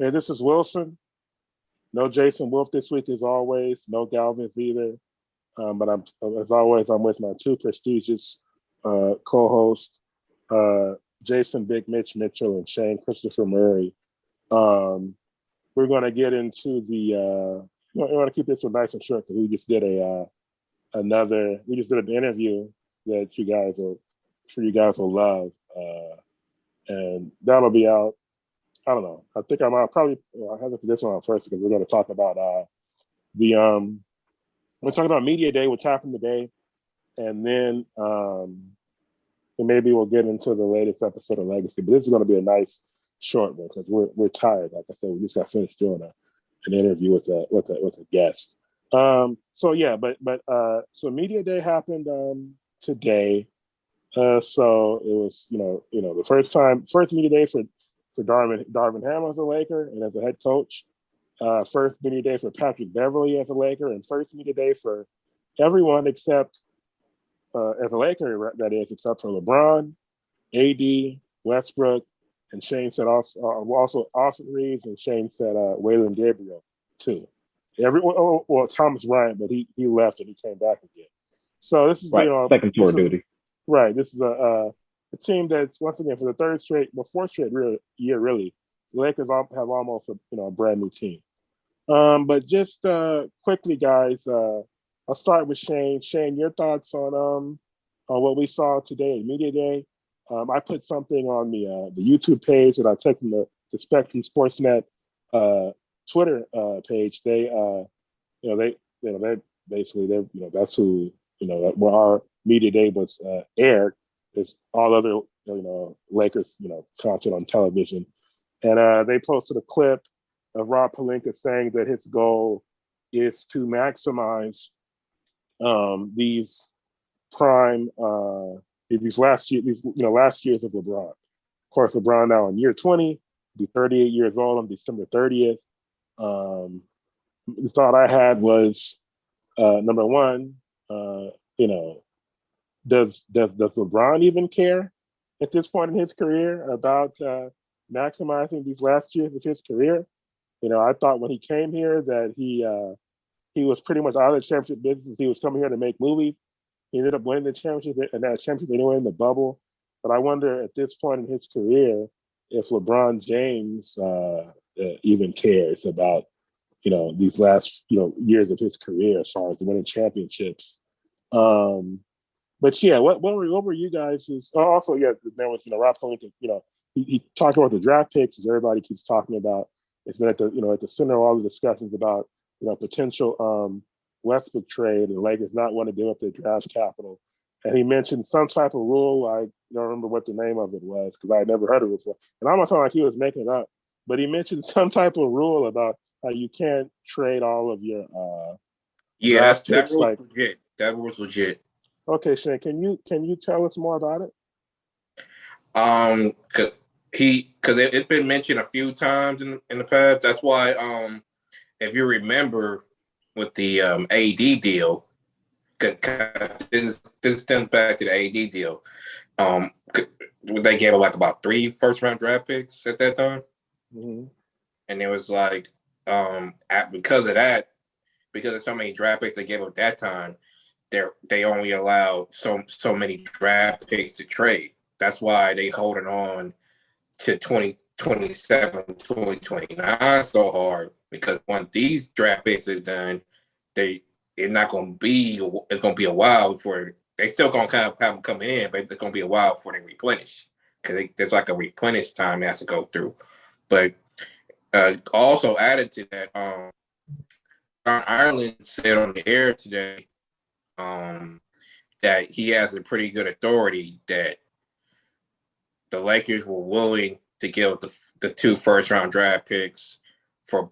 Hey, this is Wilson. No Jason Wolf this week, as always. No Galvin's either. But as always, I'm with my two prestigious co-hosts, Jason Big Mitch Mitchell and Shane Christopher Murray. We're going to get into the. We want to keep this one nice and short because we just did an interview that you guys will love, and that'll be out. I don't know. I think I probably have to put this one on first because we're going to talk about we're talking about Media Day, what happened today, and then maybe we'll get into the latest episode of Legacy. But this is going to be a nice short one because we're tired. Like I said, we just got finished doing an interview with a guest. So Media Day happened today. So it was the first Media Day for Darvin Ham as a Laker and as a head coach. First Media Day for Patrick Beverley as a Laker, and first Media Day for everyone except as a Laker, that is, except for LeBron, AD, Westbrook, and Shane said also Austin Reeves, and Shane said Waylon Gabriel too. Thomas Bryant, but he left and he came back again. So this is second tour duty. Right. This is a team that's once again for the fourth straight year really. The Lakers have almost a brand new team. But just quickly, guys, I'll start with Shane. Shane, your thoughts on what we saw today at Media Day. I put something on the YouTube page that I took from the Spectrum Sportsnet Twitter page. They basically that's who where our Media Day was aired. There's all other Lakers content on television, and they posted a clip of Rob Pelinka saying that his goal is to maximize these prime these last years of LeBron. Of course, LeBron now in year 20, be 38 years old on December 30th. The thought I had was number one, does LeBron even care at this point in his career about maximizing these last years of his career? I thought when he came here that he was pretty much out of the championship business. He was coming here to make movies. He ended up winning the championship and that championship anyway in the bubble. But I wonder at this point in his career if LeBron James even cares about these last years of his career as far as winning championships. But yeah, what were you guys? Also, yeah, there was Rob Pelinka. He talked about the draft picks, as everybody keeps talking about. It's been at the center of all the discussions about potential Westbrook trade and the Lakers not want to give up their draft capital. And he mentioned some type of rule. I don't remember what the name of it was because I had never heard of it before. And I almost sounded like he was making it up. But he mentioned some type of rule about how you can't trade all of your draft picks. That was legit. That was legit. Okay, Shane, can you tell us more about it? Because it's been mentioned a few times in the past. That's why, if you remember, with the AD deal, this stems back to the AD deal. They gave like about 3 first-round draft picks at that time, and it was like because of so many draft picks they gave up at that time, they only allowed so many draft picks to trade. That's why they holding on to 2027, 2029 so hard, because once these draft picks are done, it's going to be a while before they still going to kind of have them coming in, but it's going to be a while before they replenish, because there's like a replenish time that has to go through. But also added to that, John Ireland said on the air today that he has a pretty good authority that the Lakers were willing to give the 2 first-round draft picks for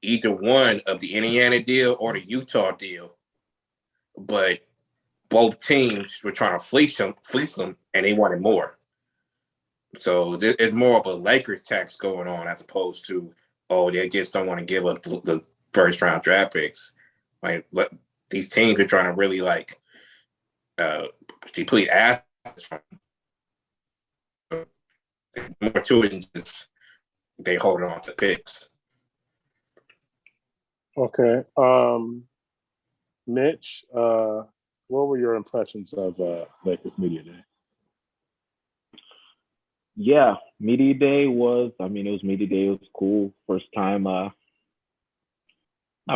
either one of the Indiana deal or the Utah deal, but both teams were trying to fleece them, and they wanted more. So it's more of a Lakers tax going on as opposed to they just don't want to give up the first-round draft picks. Like these teams are trying to really deplete assets from more to it than just they hold on to picks. Okay. Mitch, what were your impressions of Lakers Media Day? Yeah, media day was. I mean, it was media day. It was cool. First time. Not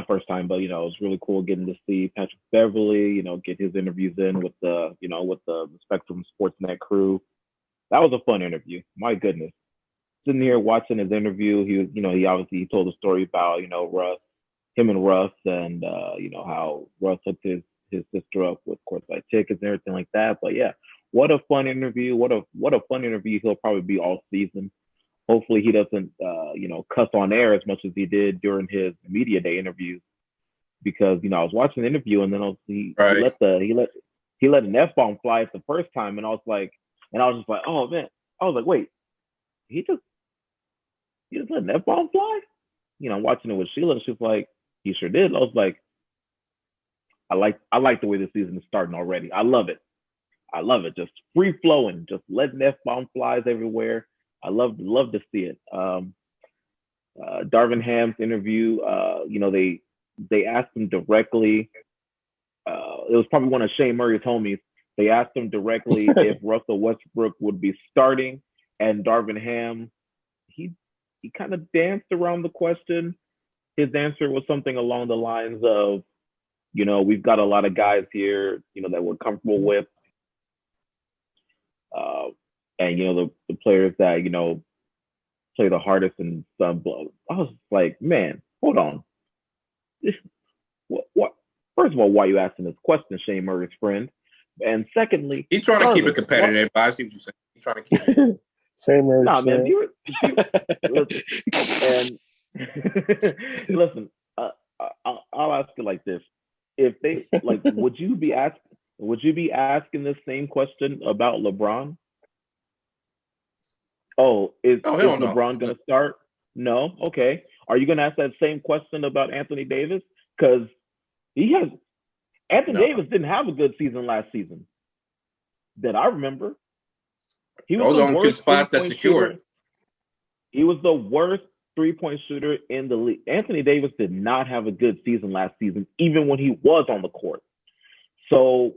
first time, but it was really cool getting to see Patrick Beverly. Get his interviews in with the Spectrum Sportsnet crew. That was a fun interview. My goodness, sitting here watching his interview, he was, he obviously he told a story about Russ, him and Russ, and how Russ hooked his sister up with courtside tickets and everything like that. But yeah, what a fun interview! What a fun interview he'll probably be all season. Hopefully he doesn't cuss on air as much as he did during his media day interviews, because I was watching the interview and then he Right. let an F bomb fly at the first time, and I was just like, oh man, I was like, wait, he just let an F bomb fly? Watching it with Sheila, and she was like, he sure did. I was like, I like the way the season is starting already. I love it. I love it. Just free flowing, just letting F bomb flies everywhere. I love to see it. Darvin Ham's interview, they asked him directly. It was probably one of Shane Murray's homies. They asked him directly if Russell Westbrook would be starting, and Darvin Ham, he kind of danced around the question. His answer was something along the lines of, we've got a lot of guys here, that we're comfortable with, uh, and the players that play the hardest and some blow. I was like, man, hold on. What? First of all, why are you asking this question, Shane Murray's friend? And secondly, He's trying to keep it Darvin, competitive. But I see what you're saying. He's trying to keep it. Same Murray. nah, man, listen, and listen, I'll ask you like this: if they like, would you be asking the same question about LeBron? Oh, is Oh, is hell no. LeBron going to start? No. Okay. Are you going to ask that same question about Anthony Davis? Because Anthony No. Davis didn't have a good season last season that I remember. He was Those the are the only two worst spots that's 3-point shooter. secured. He was the worst 3-point shooter in the league. Anthony Davis did not have a good season last season, even when he was on the court. So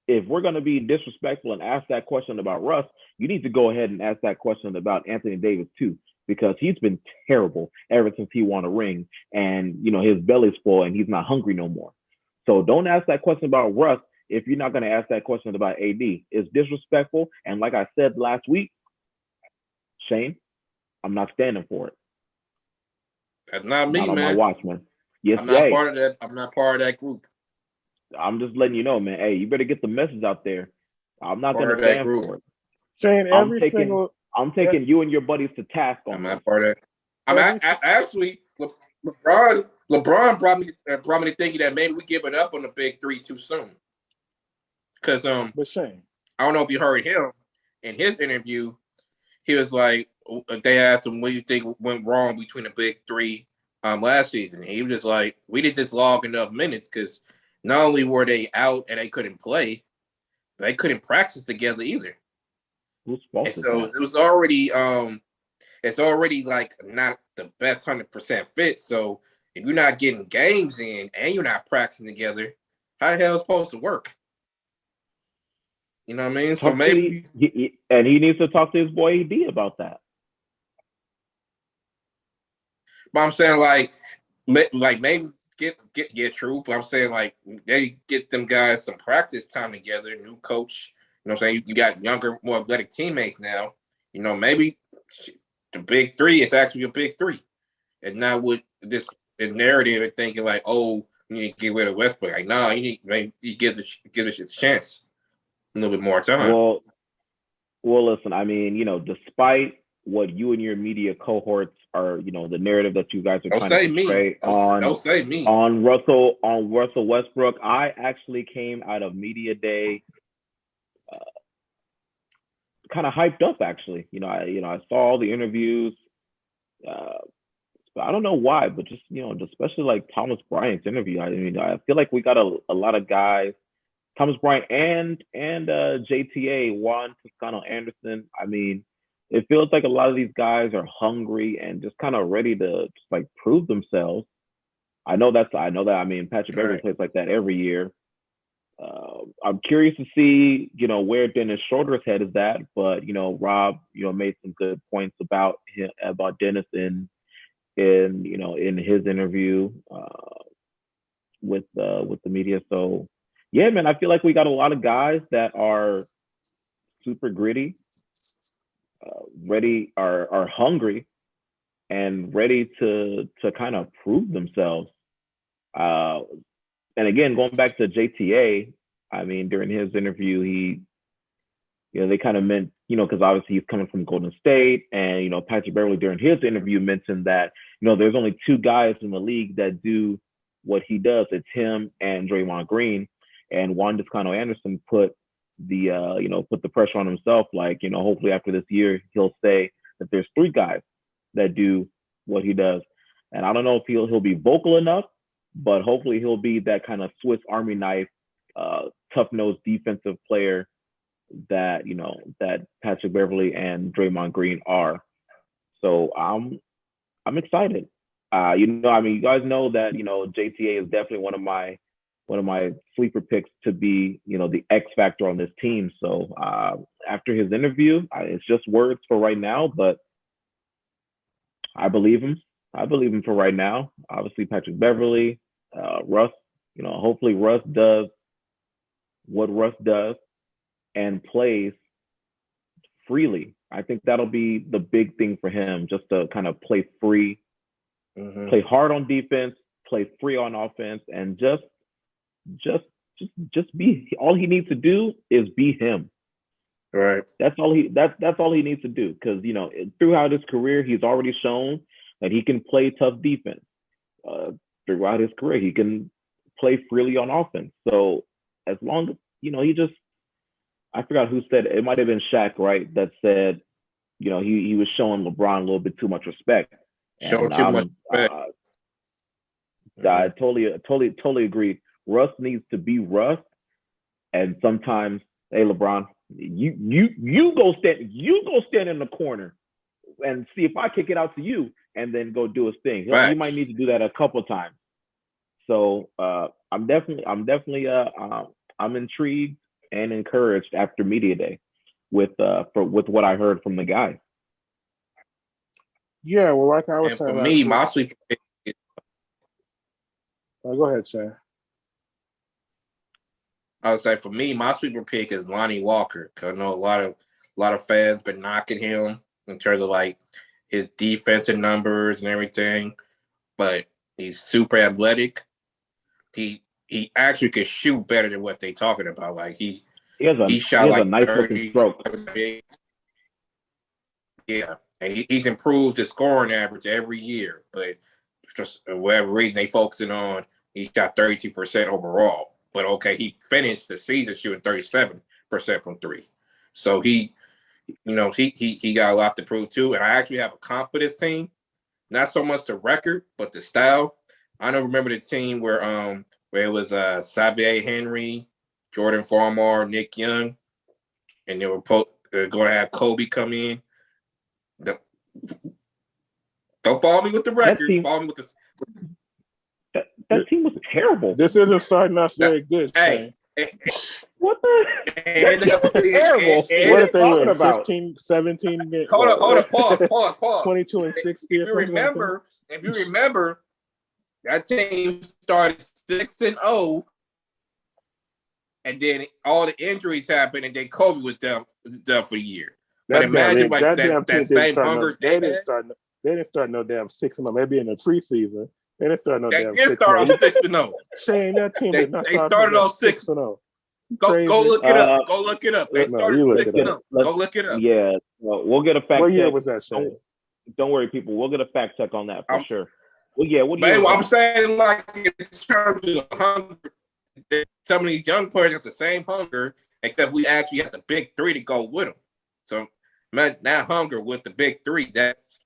if we're going to be disrespectful and ask that question about Russ, you need to go ahead and ask that question about Anthony Davis too, because he's been terrible ever since he won a ring, and his belly's full and he's not hungry no more. So don't ask that question about Russ if you're not going to ask that question about AD. It's disrespectful, and like I said last week, Shane, I'm not standing for it. That's not me, Not on my man. watch, man. Yes, I'm not hey, part of that. I'm not part of that group. I'm just letting you know, man. Hey, you better get the message out there. I'm not going Part to of that stand group. for it. Shane, I'm taking you and your buddies to task on I'm that. not part of that. Actually, LeBron brought me to thinking that maybe we giving up on the big three too soon. Because but Shane, I don't know if you heard him in his interview. He was like, they asked him, what do you think went wrong between the big three last season? And he was just like, we did just log enough minutes, because not only were they out and they couldn't play, they couldn't practice together either. Whose fault And is so that? it was already like not the best 100% fit. So if you're not getting games in and you're not practicing together, how the hell is it supposed to work? You know what I mean? So maybe, He needs to talk to his boy AD about that. but I'm saying like maybe get true. But I'm saying like they get them guys some practice time together. New coach, you know what I'm saying? You got younger, more athletic teammates now. Maybe the big three is actually a big three, and not with this the narrative of thinking like, oh, you need to get rid of Westbrook. Like, nah, you give this a chance, a little bit more time. Listen. I mean, despite what you and your media cohorts are, the narrative that you guys are Don't trying to say me. portray Don't say me. on Russell Westbrook, I actually came out of media day kind of hyped up. Actually, I saw all the interviews. I don't know why, but just especially like Thomas Bryant's interview. I mean, I feel like we got a lot of guys, Thomas Bryant and JTA Juan Toscano Anderson. I mean, it feels like a lot of these guys are hungry and just kind of ready to just like prove themselves. I know that. I mean, Patrick Beverley plays like that every year. I'm curious to see, where Dennis Schroeder's head is at. But Rob, made some good points about him, about Dennis in his interview with the media. So yeah, man, I feel like we got a lot of guys that are super gritty, are hungry, and ready to kind of prove themselves. And again, going back to JTA, I mean, during his interview, they kind of meant, because obviously he's coming from Golden State, and Patrick Beverley during his interview mentioned that there's only two guys in the league that do what he does. It's him and Draymond Green, and Juan Toscano Anderson put the pressure on himself. Like, hopefully after this year, he'll say that there's three guys that do what he does. And I don't know if he'll be vocal enough, but hopefully he'll be that kind of Swiss Army knife, tough-nosed defensive player that that Patrick Beverley and Draymond Green are. So I'm excited. You guys know that JTA is definitely one of my sleeper picks to be the X factor on this team. So after his interview, it's just words for right now, but I believe him. For right now. Obviously, Patrick Beverley, Russ. Hopefully Russ does what Russ does and plays freely. I think that'll be the big thing for him, just to kind of play free, play hard on defense, play free on offense, and just be. All he needs to do is be him. Right. That's all he needs to do, because throughout his career, he's already shown that he can play tough defense. Throughout his career, he can play freely on offense. So as long as he just, I forgot who said it. It might have been Shaq, right? That said, he was showing LeBron a little bit too much respect. Showing too much respect. I totally agree. Russ needs to be Russ, and sometimes, hey LeBron, you go stand in the corner and see if I kick it out to you, and then go do his thing. He might need to do that a couple of times. So I'm intrigued and encouraged after media day with what I heard from the guys. Yeah, well, like I was and saying, for me, my sleeper pick is, go ahead, Shay. I would say for me, my sleeper pick is Lonnie Walker. Cause I know a lot of fans been knocking him in terms of like his defensive numbers and everything, but he's super athletic. He actually could shoot better than what they talking about. Like he shot like a nice 30 stroke. Yeah, and he's improved his scoring average every year, but just for whatever reason they focusing on, he shot 32% overall. But okay, he finished the season shooting 37% from three. So he got a lot to prove too. And I actually have a confidence team, not so much the record, but the style. I don't remember the team where it was Xavier Henry, Jordan Farmar, Nick Young, and they were going to have Kobe come in. Don't follow me with the record. Follow me with the. That team was terrible. This isn't starting off very good. Hey, what the? That's terrible. What if they were about? 15, 17? Hold on, pause. 22 and 60. If you remember, that team started 6-0, and then all the injuries happened, and then Kobe was done for the year. But imagine that same hunger they didn't start no damn 6-0. Maybe in the preseason. They didn't start no they damn 6-0. They didn't start on 6-0. Shane, that team did not start. They started on 6-0. Go look it up. Go look it up. They started 6-0. Go look it up. Yeah, we'll get a fact check. What year was that, Shane? Don't worry, people. We'll get a fact check on that for sure. Well, yeah. What year? I'm saying, like, in terms of hunger, some of these young players have the same hunger, except we actually have the big three to go with them. So, man, that hunger with the big three, it's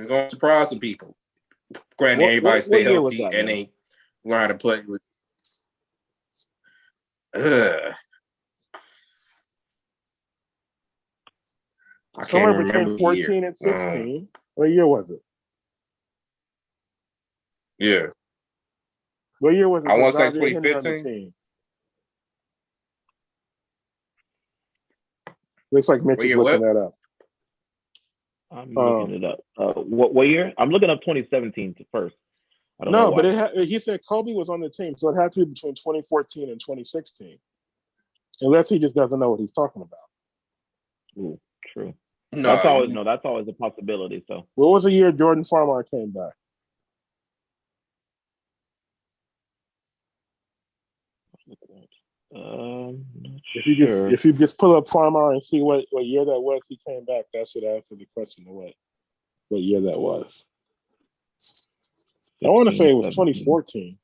going to surprise some people. Granted, everybody stay healthy and they learn how to play with. Somewhere between 14 and 16. What year was it? Yeah. What year was I want to say Xavier Henry on the 2015. team? Looks like Mitch What is year? looking What? that up. I'm looking it up. What year? I'm looking up 2017 first. I don't know No, but why. he said Kobe was on the team, so it had to be between 2014 and 2016. Unless he just doesn't know what he's talking about. Ooh, true. That's No. always that's always a possibility. So What was the year Jordan Farmar came back? not If sure. you just pull up Farmar and see what year that was he came back, that should answer the question of what year that was. I want to say it was 17. 2014.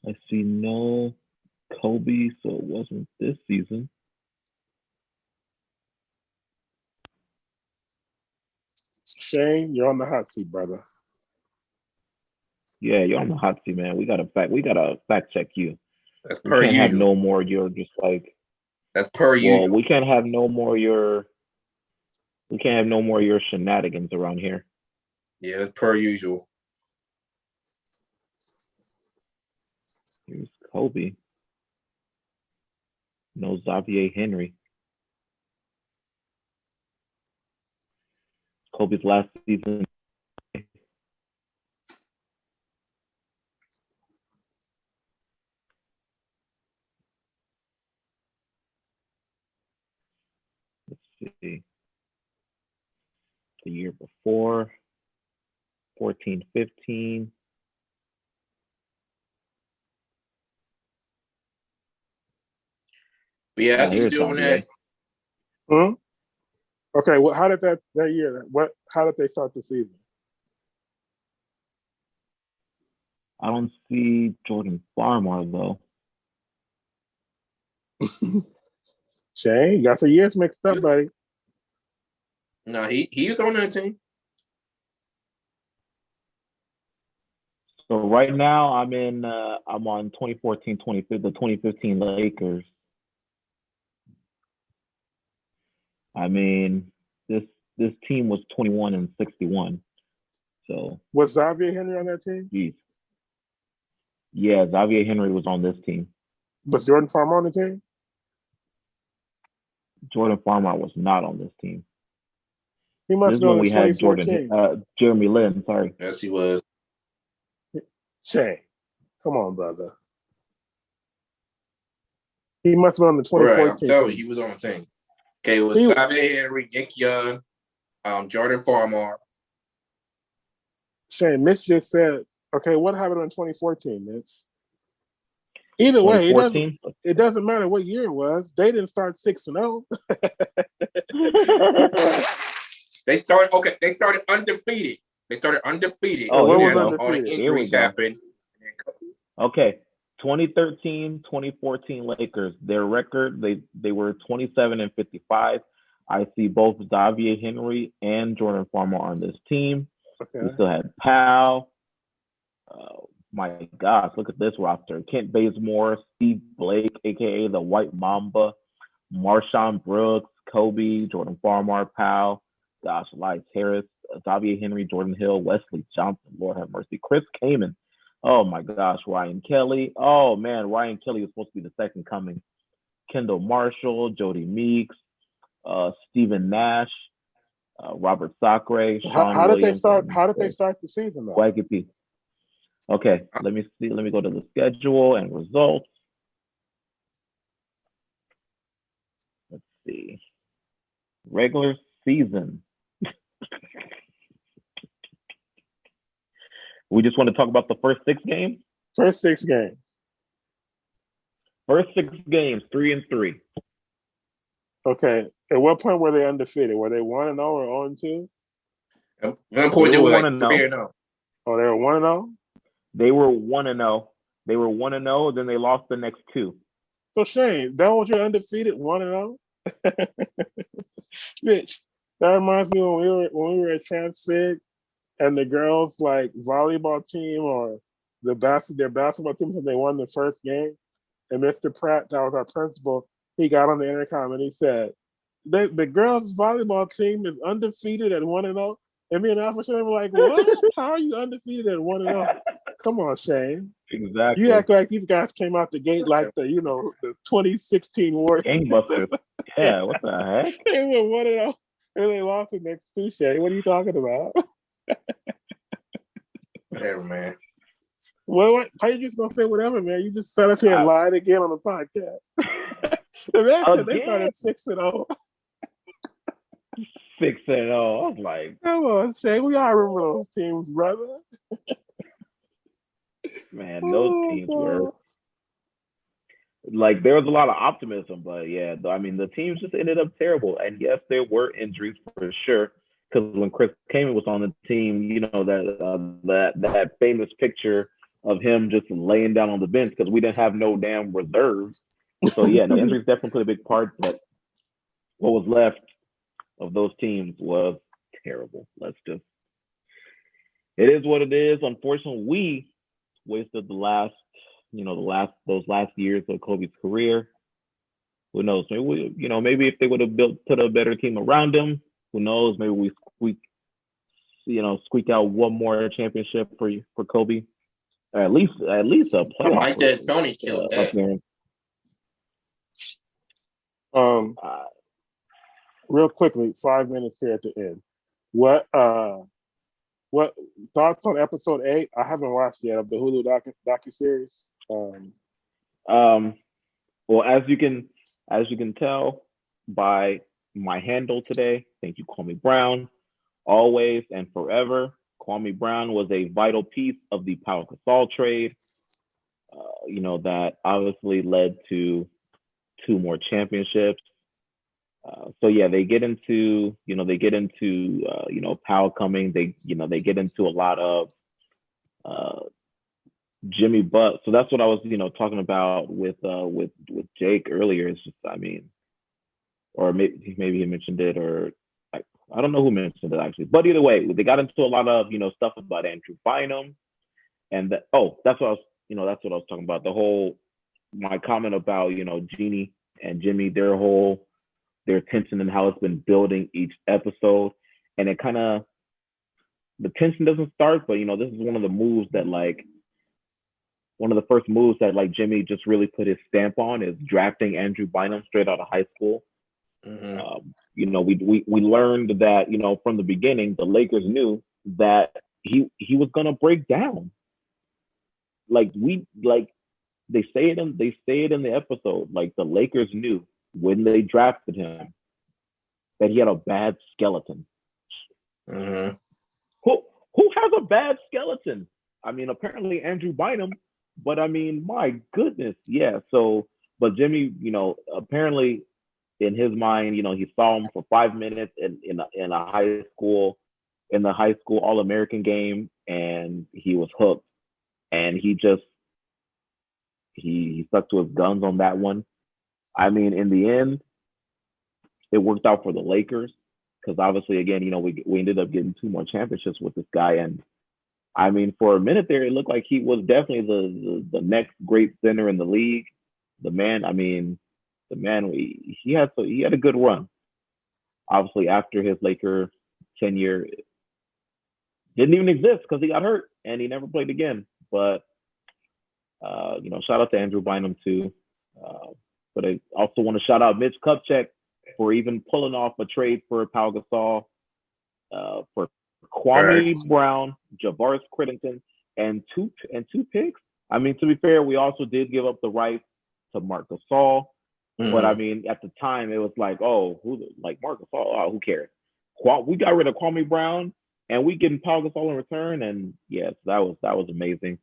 I see no Kobe, so it wasn't this season. Shane, you're on the hot seat, brother. Yeah, you're on the hot seat, man. We gotta fact check you. That's We per can't have usual. no more. You're just like, That's per well, usual. we can't have no more. We can't have no more your shenanigans around here. Yeah, that's per usual. Here's Kobe. No Xavier Henry. Kobe's last season. Let's see. The year before, 14-15. But yeah, as he's Here's doing Xavier. that, Okay, well, how did that year? How did they start the season? I don't see Jordan Farmar though. Shane, you got your years mixed up, buddy. no, he was on that team. So right now I'm on 2014-2015, the 2015 Lakers. I mean, this team was 21-61. So Was Xavier Henry on that team? geez. Yeah, Xavier Henry was on this team. Was Jordan Farmer on the team? Jordan Farmar was not on this team. He must This is be on when the we had 2014. Jeremy Lin, sorry. Yes, he was. Shane, come on, brother. He must have been on the Right, 2014 I'm telling team. you, he was on the team. Okay, it was Xavier Henry, Nick Young, Jordan Farmar. Shane, Mitch just said, okay, what happened in 2014, Mitch? Either way, it doesn't matter what year it was. They didn't start 6-0. They started undefeated. Oh, what here we was go. undefeated? All the injuries happened. Okay. 2013-2014 Lakers, their record, they were 27-55. I see both Xavier Henry and Jordan Farmar on this team. Okay. We still had Powell. My gosh, look at this roster. Kent Bazemore, Steve Blake, a.k.a. the White Mamba, Marshawn Brooks, Kobe, Jordan Farmar, Powell, gosh, Elias Harris, Xavier Henry, Jordan Hill, Wesley Johnson, Lord have mercy, Chris Kaman. Oh, my gosh, Ryan Kelly. Oh, man, Ryan Kelly was supposed to be the second coming. Kendall Marshall, Jody Meeks, Stephen Nash, Robert Sacre, Sean How did Williams. How did they start the season, though? YGP. Okay, let me see. Let me go to the schedule and results. Let's see. Regular season. We just want to talk about the first 6 games? First 6 games. First 6 games, 3-3. Okay. At what point were they undefeated? Were they 1-0 or 0-2? At one point they were like 3-0. Oh, they were 1-0? They were 1-0. They were 1-0, then they lost the next 2. So Shane, that was your undefeated 1-0? Bitch, that reminds me when we were at Transfig and the girls like volleyball team or their basketball team, they won the first game. And Mr. Pratt, that was our principal, he got on the intercom and he said, the girls volleyball team is undefeated at 1-0. And me and Alpha Shane were like, what? How are you undefeated at 1-0? Come on, Shane. Exactly. You act like these guys came out the gate like the 2016 Warriors. Gangbusters. Yeah, what the heck? They were 1-0 and they lost the next two, Shane. What are you talking about? Whatever, man. What? How you just gonna say whatever, man? You just sat up here and lied again on the podcast. The man said they started 6-0. 6-0. I was like, come on, Shane. We all remember those teams, brother. Man, those teams were like, there was a lot of optimism, but yeah, I mean, the teams just ended up terrible. And yes, there were injuries for sure. Because when Chris Kaman was on the team, that famous picture of him just laying down on the bench because we didn't have no damn reserves. So yeah, the injuries definitely played a big part. But what was left of those teams was terrible. It is what it is. Unfortunately, we wasted those last years of Kobe's career. Who knows? Maybe if they would have put a better team around him, who knows? Maybe we squeak out one more championship for Kobe, or at least a playoff. Like that, Tony killed that. Real quickly, 5 minutes here at the end. What thoughts on episode 8? I haven't watched yet of the Hulu docuseries. Well, as you can tell by my handle today, thank you, Kwame Brown. Always and forever, Kwame Brown was a vital piece of the Pau Gasol trade. That obviously led to 2 more championships. So yeah, they get into Pau coming. They get into a lot of Jimmy Butt. So that's what I was talking about with Jake earlier. It's just, or maybe he mentioned it, or I don't know who mentioned it actually. But either way, they got into a lot of stuff about Andrew Bynum, and that's what I was talking about. My comment about Jeannie and Jimmy, their tension and how it's been building each episode, and it kind of, the tension doesn't start, but this is one of the moves that one of the first moves that Jimmy just really put his stamp on is drafting Andrew Bynum straight out of high school. Mm-hmm. We learned that from the beginning the Lakers knew that he was gonna break down. They say it in the episode. The Lakers knew when they drafted him that he had a bad skeleton. Mm-hmm. Who has a bad skeleton? Apparently Andrew Bynum, but my goodness, yeah. So, but Jimmy, apparently in his mind, he saw him for 5 minutes in the high school All-American game, and he was hooked. And he stuck to his guns on that one. In the end, it worked out for the Lakers because obviously, again, we ended up getting 2 more championships with this guy. And for a minute there, it looked like he was definitely the next great center in the league. He had a good run. Obviously, after his Laker tenure didn't even exist because he got hurt and he never played again. But shout out to Andrew Bynum too. But I also want to shout out Mitch Kupchak for even pulling off a trade for Pau Gasol, for Kwame Brown, Javaris Crittenton, and two picks. To be fair, we also did give up the rights to Marc Gasol. Mm-hmm. But at the time it was Marc Gasol? Oh, who cares? We got rid of Kwame Brown and we getting Pau Gasol in return. And yes, that was amazing.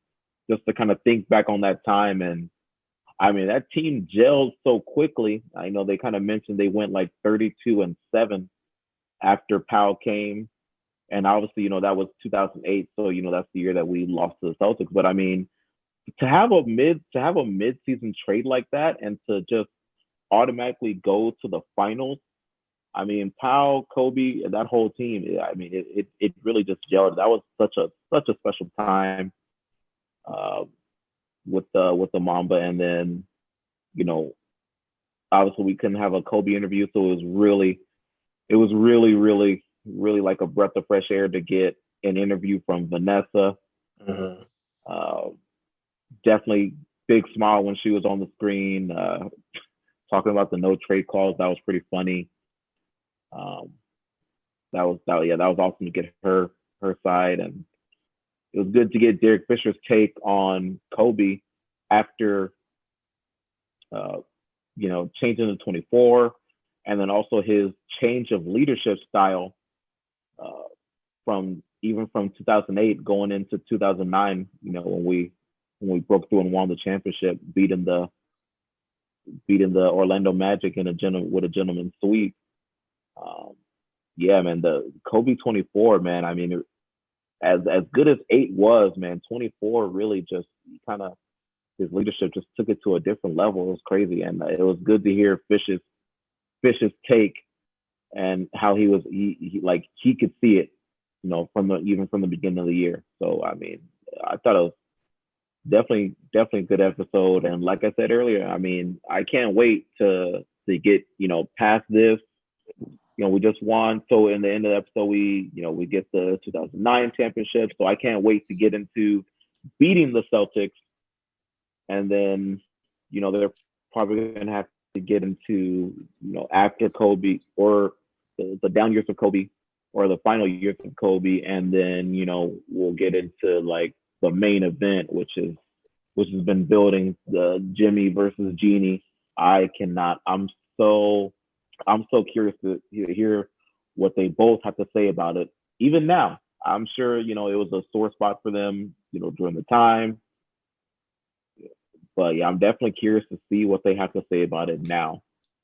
Just to kind of think back on that time, and that team gelled so quickly. I know they kind of mentioned they went 32-7 after Powell came, and obviously that was 2008. So that's the year that we lost to the Celtics. But to have a mid-season trade like that and to just automatically go to the finals, Powell, Kobe, and that whole team. It really just gelled. That was such a special time. With the Mamba, and then obviously we couldn't have a Kobe interview, so it was really like a breath of fresh air to get an interview from Vanessa. Mm-hmm. Definitely big smile when she was on the screen, talking about the no trade calls. That was pretty funny. That was awesome to get her side, and it was good to get Derek Fisher's take on Kobe after changing to 24, and then also his change of leadership style from 2008 going into 2009. When we broke through and won the championship, beating the Orlando Magic with a gentleman's sweep. Yeah, man, the Kobe 24, man. I mean, as good as 8 was, man, 24 really just kind of, his leadership just took it to a different level. It was crazy, and it was good to hear Fish's take and how he could see it, from the beginning of the year. So I mean, I thought it was definitely a good episode, and like I said earlier, I mean, I can't wait to get past this. We just won, so in the end of the episode, we get the 2009 championship. So I can't wait to get into beating the Celtics, and then they're probably gonna have to get into after Kobe, or the down years of Kobe, or the final years of Kobe, and then we'll get into like the main event, which has been building, the Jimmy versus Jeannie. I'm so curious to hear what they both have to say about it. Even now, I'm sure it was a sore spot for them during the time, but yeah, I'm definitely curious to see what they have to say about it now.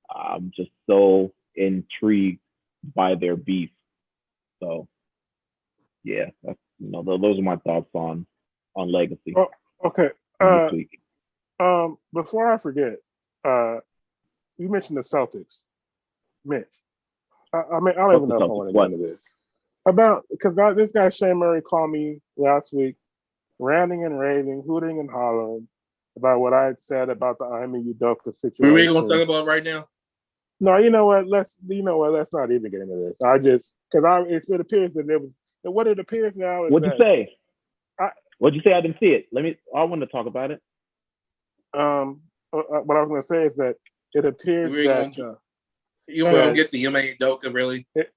I'm just so intrigued by their beef. So yeah, those are my thoughts on Legacy. Oh, okay. This week. Before I forget, you mentioned the Celtics, Mitch. I mean, I don't even know if I want to get into this. Because this guy Shane Murray called me last week, ranting and raving, hooting and hollering about what I had said about the Ime Udoka situation. What are we going to talk about right now? No, you know what? Let's not even get into this. It appears that there was. What it appears now is. What'd you say? What'd you say? I didn't see it. I want to talk about it. What I was going to say is that it appears that you want to get to Ime Udoka, really? It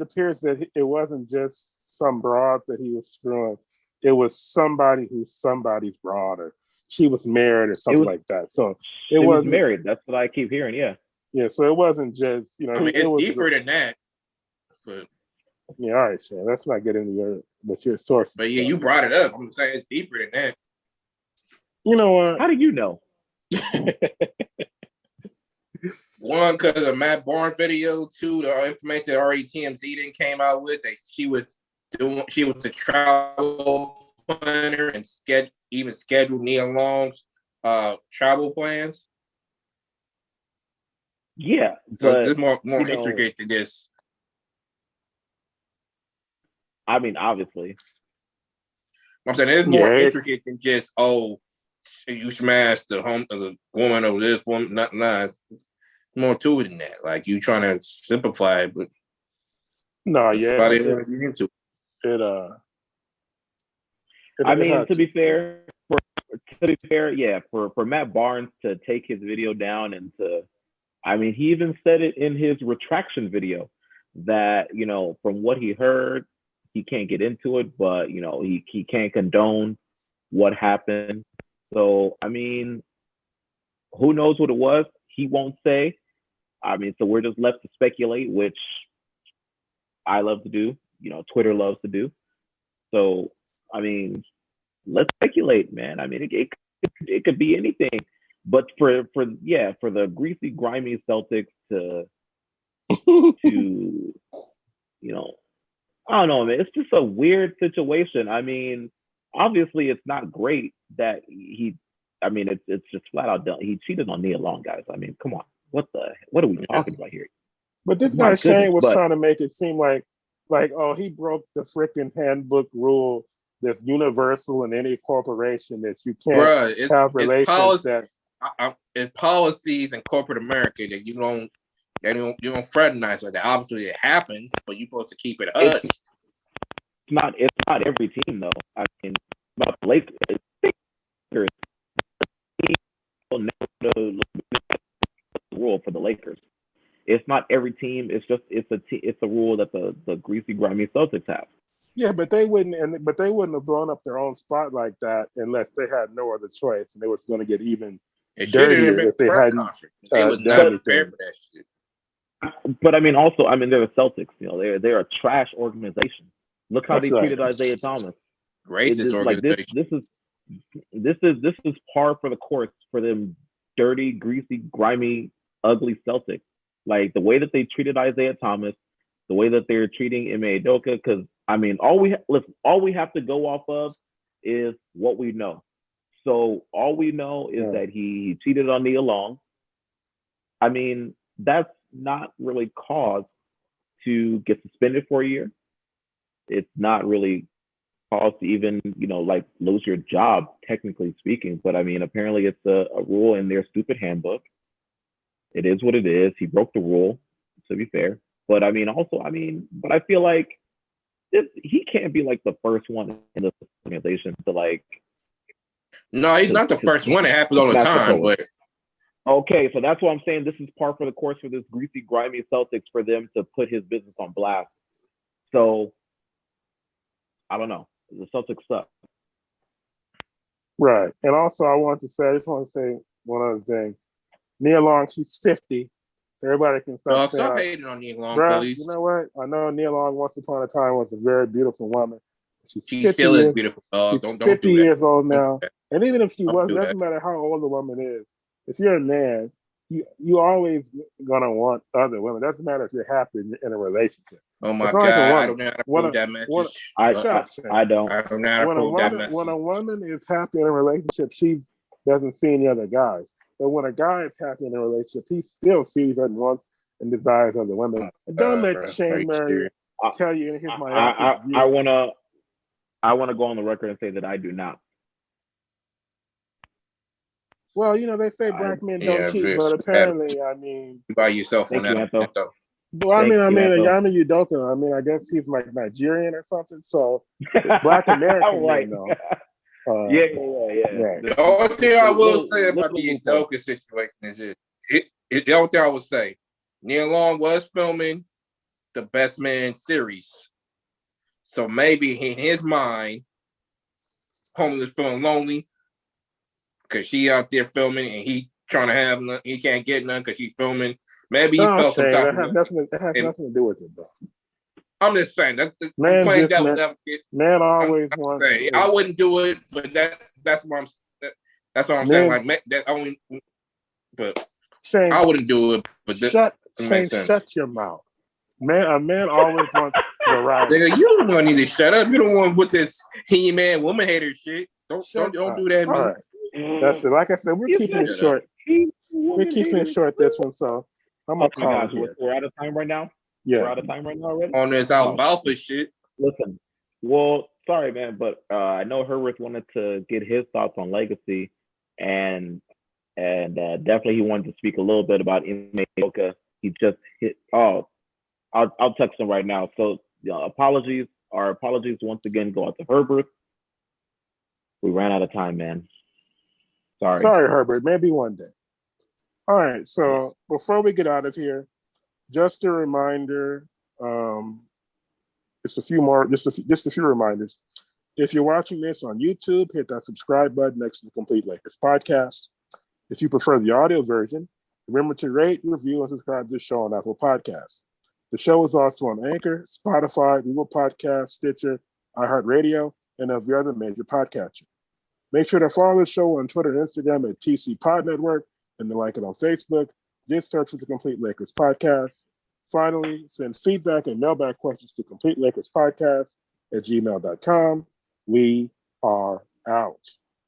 appears that it wasn't just some broad that he was screwing. It was somebody who's somebody's broad, or she was married or something like that. So it was married. That's what I keep hearing. Yeah. Yeah. So it wasn't just I mean, it's deeper than that. But yeah, all right, Shane. Let's not get into your source. But yeah, you brought it up. I'm saying it's deeper than that. You know what? How do you know? One, because of Matt Barnes video. Two, the information that already TMZ then came out with, that she was the travel planner and even scheduled Nia Long's travel plans. Yeah, so it's more intricate than this. I mean, obviously. I'm saying it's more intricate than just, you smashed the woman over this woman. Nah, more to it than that. Like, you trying to simplify it, but no, yeah. I mean, to be fair, yeah, for Matt Barnes to take his video down and he even said it in his retraction video that, from what he heard, he can't get into it, but, he can't condone what happened. So, I mean, who knows what it was? He won't say. I mean, so we're just left to speculate, which I love to do, Twitter loves to do. So, I mean, let's speculate, man. I mean, it could be anything. But for the greasy, grimy Celtics to I don't know, man. It's just a weird situation. I mean, obviously, it's not great that it's just flat out done. He cheated on Nia Long, guys. I mean, come on. What are we talking about here? But this guy Shane was trying to make it seem like, he broke the freaking handbook rule that's universal in any corporation, that you can't have relations it's policies in corporate America that you don't fraternize like that. Obviously, it happens, but you're supposed to keep it hush. It's not every team though. I mean, about the Lakers, the rule for the Lakers. It's not every team. It's a rule that the greasy, grimy Celtics have. Yeah, but they wouldn't have blown up their own spot like that unless they had no other choice, and they was going to get even dirtier if they hadn't they would done not anything. prepare for that shit. But I mean, also, they're the Celtics. You know, they're a trash organization. Look how they treated Isaiah Thomas. Racist organization. This is par for the course for them dirty, greasy, grimy, ugly Celtics. Like the way that they treated Isaiah Thomas, the way that they're treating Ime Udoka, because I mean, all we have to go off of is what we know. So all we know is that he cheated on Nia Long. I mean, that's not really cause to get suspended for a year. It's not really cause to even, like lose your job, technically speaking. But I mean, apparently it's a rule in their stupid handbook. It is what it is. He broke the rule, to be fair. But I mean, but I feel like he can't be like the first one in the organization to like. No, he's not the first one. It happens all the time. But okay, so that's why I'm saying this is par for the course for this greasy, grimy Celtics for them to put his business on blast. So I don't know. The Celtics suck. Right, and also I just want to say one other thing. Nia Long, she's 50. Everybody can stop saying. Stop hating on Nia Long, please. You know what? I know Nia Long once upon a time was a very beautiful woman. She's still is beautiful, dog. She's 50 years old now. And even if she was, it doesn't matter how old the woman is. If you're a man, you always gonna want other women. It doesn't matter if you're happy in a relationship. Oh my God! I don't know how to prove that message. I don't. I don't know how to prove that message. When a woman is happy in a relationship, she doesn't see any other guys. But when a guy is happy in a relationship, he still sees and wants and desires other women. And don't let Shane Murray tell you in his myopic view. I wanna go on the record and say that I do not. Well, they say black men don't cheat, but apparently, I mean, by yourself on that. Well, I mean, Ime Udoka. I mean, I guess he's like Nigerian or something. So black American, right? Yeah. The only thing I will say about the Udoka situation is the only thing I will say, Nia Long was filming the Best Man series, so maybe in his mind, Homie was feeling lonely because she out there filming and he trying to have none, he can't get none because she's filming. Maybe he felt some type of that has nothing to do with it, bro. I'm just saying that's man always wants. I wouldn't do it, but that's what I'm saying. Like that only, but Shane, I wouldn't do it. But shut your mouth, man. A man always wants variety. Nigga, you don't need to shut up. You don't want to put this he-man woman hater shit. Don't do that, man. All right. That's it. Like I said, we're keeping it short. We're keeping it short this one, so I'm gonna call it. We're out of time right now. Yeah, we're out of time right now already. On this alfalfa shit. Listen, well, sorry, man, but I know Herbert wanted to get his thoughts on legacy, and definitely he wanted to speak a little bit about Ime Udoka. He just hit. Oh, I'll text him right now. So apologies. Our apologies once again go out to Herbert. We ran out of time, man. Sorry, Herbert. Maybe one day. All right. So before we get out of here, just a reminder. Just a few reminders. If you're watching this on YouTube, hit that subscribe button next to the Complete Lakers podcast. If you prefer the audio version, remember to rate, review, and subscribe to the show on Apple Podcasts. The show is also on Anchor, Spotify, Google Podcasts, Stitcher, iHeartRadio, and every other major podcatcher. Make sure to follow the show on Twitter and Instagram at TC Pod Network and to like it on Facebook. Just search for the Complete Lakers podcast. Finally, send feedback and mailbag questions to CompleteLakersPodcast@gmail.com. We are